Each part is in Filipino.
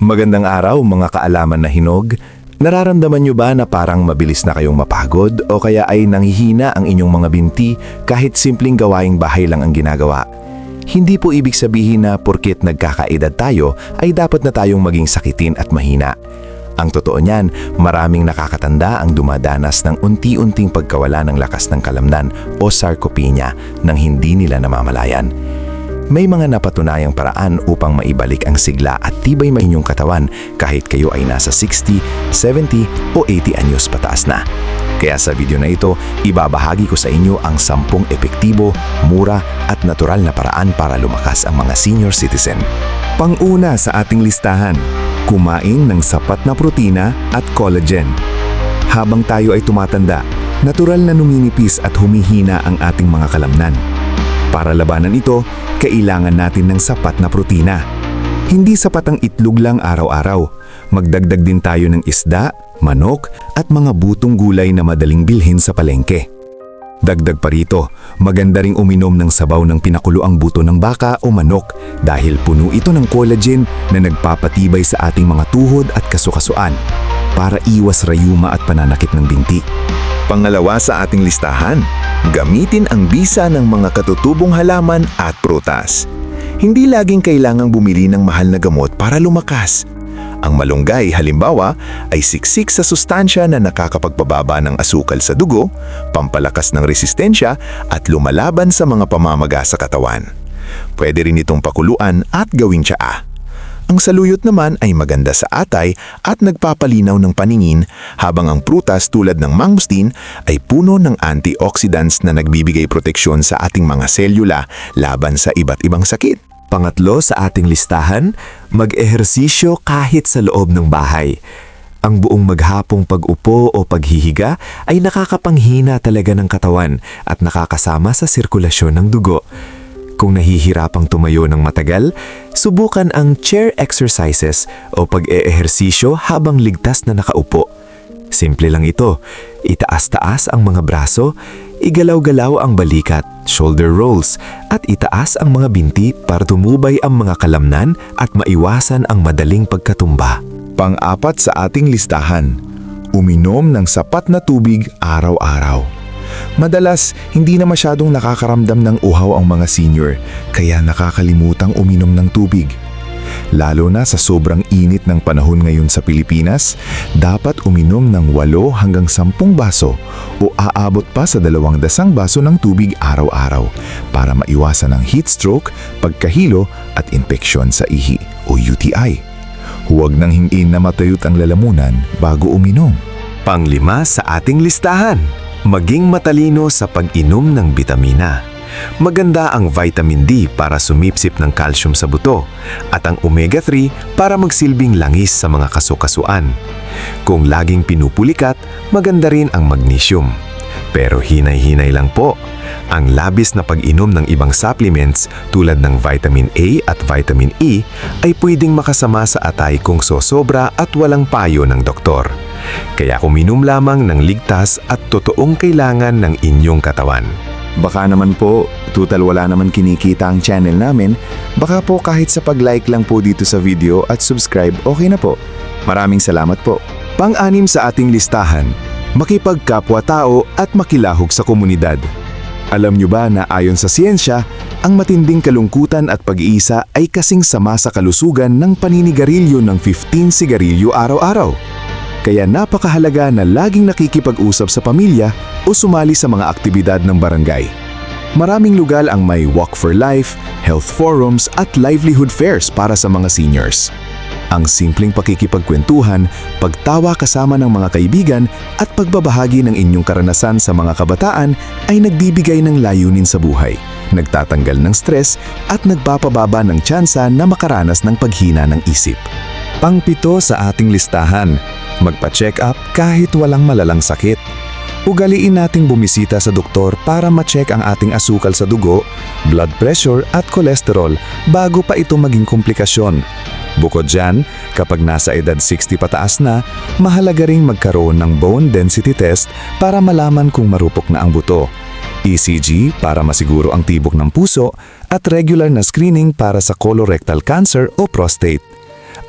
Magandang araw mga kaalaman na hinog. Nararamdaman nyo ba na parang mabilis na kayong mapagod o kaya ay nanghihina ang inyong mga binti kahit simpleng gawaing bahay lang ang ginagawa? Hindi po ibig sabihin na porket nagkakaedad tayo ay dapat na tayong maging sakitin at mahina. Ang totoo niyan, maraming nakakatanda ang dumadanas ng unti-unting pagkawala ng lakas ng kalamnan o sarcopenia nang hindi nila namamalayan. May mga napatunayang paraan upang maibalik ang sigla at tibay ng inyong katawan kahit kayo ay nasa 60, 70 o 80 anyos pataas na. Kaya sa video na ito, ibabahagi ko sa inyo ang 10 epektibo, mura at natural na paraan para lumakas ang mga senior citizen. Pang-una sa ating listahan, kumain ng sapat na protina at collagen. Habang tayo ay tumatanda, natural na numinipis at humihina ang ating mga kalamnan. Para labanan ito, kailangan natin ng sapat na protina. Hindi sapat ang itlog lang araw-araw. Magdagdag din tayo ng isda, manok at mga butong gulay na madaling bilhin sa palengke. Dagdag pa rito, maganda ring uminom ng sabaw ng pinakuloang buto ng baka o manok dahil puno ito ng collagen na nagpapatibay sa ating mga tuhod at kasukasuan para iwas rayuma at pananakit ng binti. Pangalawa sa ating listahan, gamitin ang bisa ng mga katutubong halaman at prutas. Hindi laging kailangang bumili ng mahal na gamot para lumakas. Ang malunggay, halimbawa, ay siksik sa sustansya na nakakapagpababa ng asukal sa dugo, pampalakas ng resistensya at lumalaban sa mga pamamaga sa katawan. Pwede rin itong pakuluan at gawing tsaa. Ang saluyot naman ay maganda sa atay at nagpapalinaw ng paningin, habang ang prutas tulad ng mangosteen ay puno ng antioxidants na nagbibigay proteksyon sa ating mga selula laban sa iba't ibang sakit. Pangatlo sa ating listahan, mag-ehersisyo kahit sa loob ng bahay. Ang buong maghapong pag-upo o paghihiga ay nakakapanghina talaga ng katawan at nakakasama sa sirkulasyon ng dugo. Kung nahihirapang tumayo ng matagal, subukan ang chair exercises o pag-eehersisyo habang ligtas na nakaupo. Simple lang ito, itaas-taas ang mga braso, igalaw-galaw ang balikat, shoulder rolls, at itaas ang mga binti para tumubay ang mga kalamnan at maiwasan ang madaling pagkatumba. Pang-apat sa ating listahan, uminom ng sapat na tubig araw-araw. Madalas, hindi na masyadong nakakaramdam ng uhaw ang mga senior, kaya nakakalimutang uminom ng tubig. Lalo na sa sobrang init ng panahon ngayon sa Pilipinas, dapat uminom ng 8 hanggang 10 baso o aabot pa sa 2 dasang baso ng tubig araw-araw para maiwasan ang heat stroke, pagkahilo at impeksyon sa ihi o UTI. Huwag nang hingiin na matayot ang lalamunan bago uminom. Panglima sa ating listahan, maging matalino sa pag-inom ng bitamina. Maganda ang vitamin D para sumipsip ng calcium sa buto at ang omega-3 para magsilbing langis sa mga kasukasuan. Kung laging pinupulikat, maganda rin ang magnesium. Pero hinay-hinay lang po. Ang labis na pag-inom ng ibang supplements tulad ng vitamin A at vitamin E ay pwedeng makasama sa atay kung sosobra at walang payo ng doktor. Kaya uminom lamang ng ligtas at totoong kailangan ng inyong katawan. Baka naman po, total wala naman kinikita ang channel namin, baka po kahit sa pag-like lang po dito sa video at subscribe, okay na po. Maraming salamat po. Pang-anim sa ating listahan, makipagkapwa-tao at makilahok sa komunidad. Alam nyo ba na ayon sa siyensya, ang matinding kalungkutan at pag-iisa ay kasing sama sa kalusugan ng paninigarilyo ng 15 sigarilyo araw-araw. Kaya napakahalaga na laging nakikipag-usap sa pamilya o sumali sa mga aktibidad ng barangay. Maraming lugar ang may Walk for Life, health forums at livelihood fairs para sa mga seniors. Ang simpleng pakikipagkwentuhan, pagtawa kasama ng mga kaibigan at pagbabahagi ng inyong karanasan sa mga kabataan ay nagbibigay ng layunin sa buhay, nagtatanggal ng stress at nagpapababa ng tsansa na makaranas ng paghina ng isip. Pang-7 sa ating listahan, magpa-check up kahit walang malalang sakit. Ugaliin nating bumisita sa doktor para ma-check ang ating asukal sa dugo, blood pressure at cholesterol bago pa ito maging komplikasyon. Bukod dyan, kapag nasa edad 60 pataas na, mahalaga ring magkaroon ng bone density test para malaman kung marupok na ang buto. ECG para masiguro ang tibok ng puso at regular na screening para sa colorectal cancer o prostate.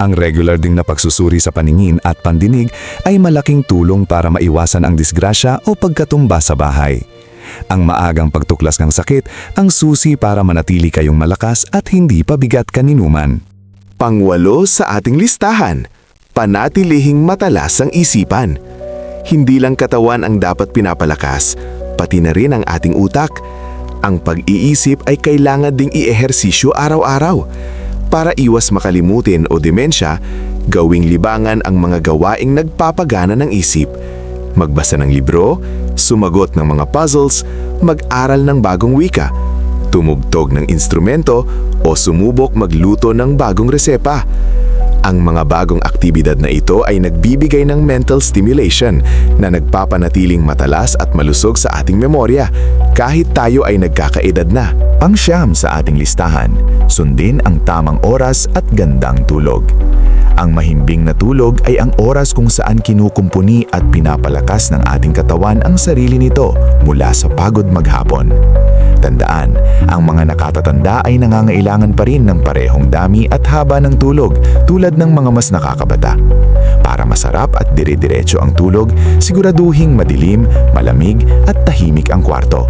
Ang regular ding na pagsusuri sa paningin at pandinig ay malaking tulong para maiwasan ang disgrasya o pagkatumba sa bahay. Ang maagang pagtuklas ng sakit ang susi para manatili kayong malakas at hindi pabigat kaninuman. Pangwalo sa ating listahan, panatilihing matalas ang isipan. Hindi lang katawan ang dapat pinapalakas, pati na rin ang ating utak. Ang pag-iisip ay kailangan ding i-ehersisyo araw-araw. Para iwas makalimutin o demensya, gawing libangan ang mga gawaing nagpapagana ng isip. Magbasa ng libro, sumagot ng mga puzzles, mag-aral ng bagong wika, tumugtog ng instrumento o sumubok magluto ng bagong resepa. Ang mga bagong aktibidad na ito ay nagbibigay ng mental stimulation na nagpapanatiling matalas at malusog sa ating memorya kahit tayo ay nagkakaedad na. Pang-siyam sa ating listahan, sundin ang tamang oras at gandang tulog. Ang mahimbing na tulog ay ang oras kung saan kinukumpuni at pinapalakas ng ating katawan ang sarili nito mula sa pagod maghapon. Tandaan, ang mga nakatatanda ay nangangailangan pa rin ng parehong dami at haba ng tulog tulad ng mga mas nakakabata. Para masarap at dire-diretso ang tulog, siguraduhing madilim, malamig at tahimik ang kwarto.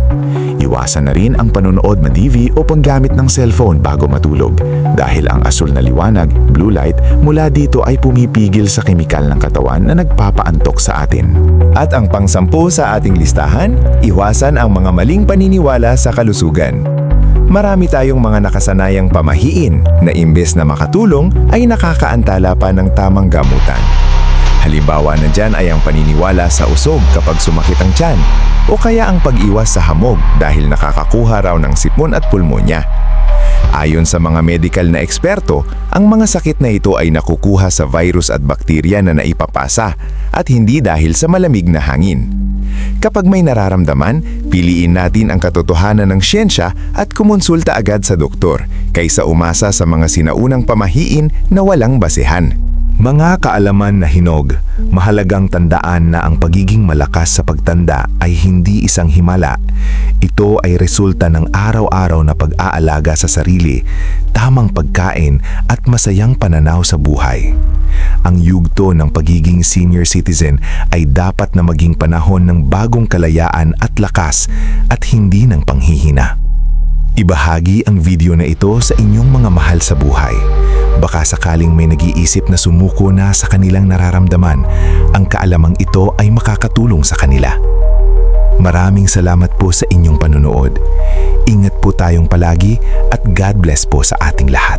Iwasan na rin ang panonood na TV o paggamit ng cellphone bago matulog dahil ang asul na liwanag, blue light, mula dito ay pumipigil sa kemikal ng katawan na nagpapaantok sa atin. At ang pang-sampu sa ating listahan, iwasan ang mga maling paniniwala sa kalusugan. Marami tayong mga nakasanayang pamahiin na imbes na makatulong ay nakakaantala pa ng tamang gamutan. Halimbawa na dyan ay ang paniniwala sa usog kapag sumakit ang tiyan o kaya ang pag-iwas sa hamog dahil nakakakuha raw ng sipon at pulmonya. Ayon sa mga medical na eksperto, ang mga sakit na ito ay nakukuha sa virus at bakterya na naipapasa at hindi dahil sa malamig na hangin. Kapag may nararamdaman, piliin natin ang katotohanan ng siyensya at kumonsulta agad sa doktor kaysa umasa sa mga sinaunang pamahiin na walang basehan. Mga kaalaman na hinog, mahalagang tandaan na ang pagiging malakas sa pagtanda ay hindi isang himala. Ito ay resulta ng araw-araw na pag-aalaga sa sarili, tamang pagkain at masayang pananaw sa buhay. Ang yugto ng pagiging senior citizen ay dapat na maging panahon ng bagong kalayaan at lakas at hindi ng panghihina. Ibahagi ang video na ito sa inyong mga mahal sa buhay. Baka sakaling may nag-iisip na sumuko na sa kanilang nararamdaman, ang kaalamang ito ay makakatulong sa kanila. Maraming salamat po sa inyong panonood. Ingat po tayong palagi at God bless po sa ating lahat.